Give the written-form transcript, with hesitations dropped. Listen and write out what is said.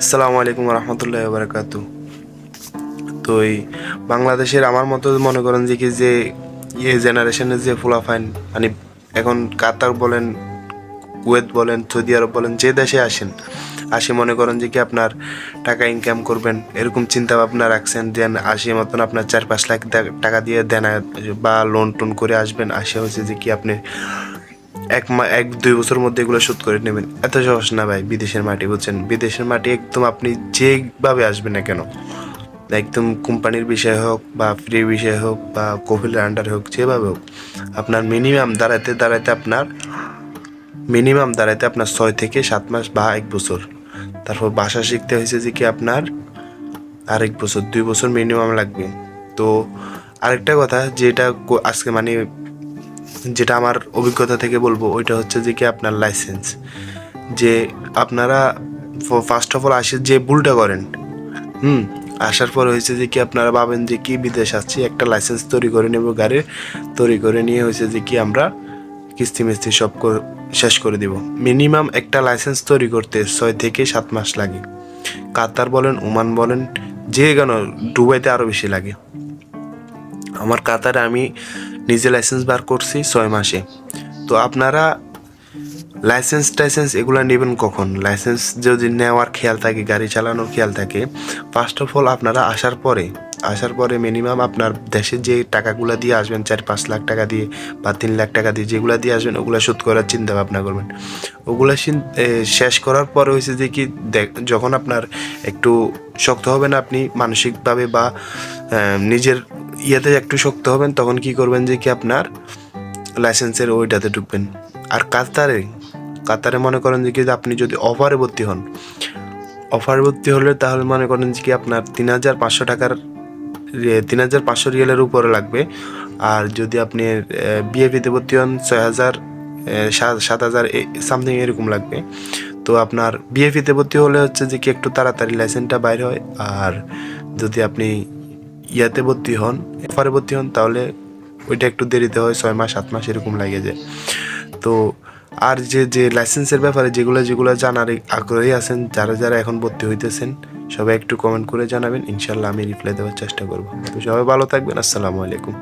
আসসালামু আলাইকুম রহমতুল্লাহ বারাকাতু। তো এই বাংলাদেশের আমার মতো মনে করেন যে কি যে জেনারেশনের যে ফুলাফাইন মানে এখন কাতার বলেন, কুয়েত বলেন, সৌদি আরব বলেন, যে দেশে আসে মনে করেন যে কি আপনার টাকা ইনকাম করবেন এরকম চিন্তা ভাবনা রাখছেন, দেন আসে মতন আপনার 4-5 লাখ টাকা দিয়ে দেনা বা লোন টোন করে আসবেন, আসে হচ্ছে যে কি আপনি 1-2 বছরের মধ্যে এগুলো শোধ করে নেবেন। এত সহজ না ভাই বিদেশের মাটি, বুঝছেন? বিদেশের মাটি একদম আপনি যেভাবে আসবেন না কেন, একদম কোম্পানির বিষয় হোক বা ফ্রি বিষয় হোক বা কফিলের আন্ডার হোক, যেভাবে হোক আপনার মিনিমাম দাঁড়াইতে আপনার 6 থেকে 7 মাস বা 1 বছর। তারপর ভাষা শিখতে হয়েছে যে কি আপনার আরেক বছর, 2 বছর মিনিমাম লাগবে। তো আরেকটা কথা যেটা আজকে মানে যেটা আমার অভিজ্ঞতা থেকে বলবো, ওইটা হচ্ছে যে কি আপনার লাইসেন্স। যে আপনারা ফার্স্ট অফ অল আসে যে ভুলটা করেন, আসার পর হয়েছে যে কি আপনারা ভাবেন যে কি বিদেশ আসছি, একটা লাইসেন্স তৈরি করে নেব, গাড়ির তৈরি করে নিয়ে হয়েছে যে কি আমরা কিস্তি মিস্তি সব শেষ করে দিব। মিনিমাম একটা লাইসেন্স তৈরি করতে 6 থেকে 7 মাস লাগে। কাতার বলেন, ওমান বলেন, যে কেন দুবাইতে আরও বেশি লাগে। আমার কাতারে আমি নিজে লাইসেন্স বার করছি 6 মাসে। তো আপনারা লাইসেন্স এগুলো নেবেন কখন? লাইসেন্স যদি নেওয়ার খেয়াল থাকে, গাড়ি চালানোর খেয়াল থাকে, ফার্স্ট অফ অল আপনারা আসার পরে মিনিমাম আপনার দেশে যে টাকাগুলো দিয়ে আসবেন, 4-5 লাখ টাকা দিয়ে বা 3 লাখ টাকা দিয়ে যেগুলো দিয়ে আসবেন, ওগুলো শোধ করার চিন্তা ভাবনা করবেন। ওগুলো শেষ করার পরে হয়েছে যে কি যখন আপনার একটু শক্ত হবেন আপনি মানসিকভাবে বা নিজের ইয়েতে একটু শক্ত হবেন, তখন কি করবেন যে কি আপনার লাইসেন্সের ওইটাতে ঢুকবেন। আর কাতারে মনে করেন যে কি আপনি যদি অফারে ভর্তি হলে তাহলে মনে করেন যে কি আপনার 3,500 রিয়ালের উপরে লাগবে। আর যদি আপনি বিএপিতে ভর্তি হন 6,000 7,000 সামথিং এরকম লাগবে। তো আপনার বিএপিতে ভর্তি হলে হচ্ছে যে কি একটু তাড়াতাড়ি লাইসেন্সটা বাইর হয়। আর যদি আপনি অফারে ভর্তি হন তাহলে ওইটা একটু দেরিতে হয়, 6 মাস 7 মাস এরকম লাগে যায়। তো আর যে লাইসেন্সের ব্যাপারে যেগুলো জানার আগ্রহী আছেন, যারা এখন ভর্তি হইতেছেন, সবাই একটু কমেন্ট করে জানাবেন, ইনশাল্লাহ আমি রিপ্লাই দেওয়ার চেষ্টা করব। তো সবাই ভালো থাকবেন। আসসালামু আলাইকুম।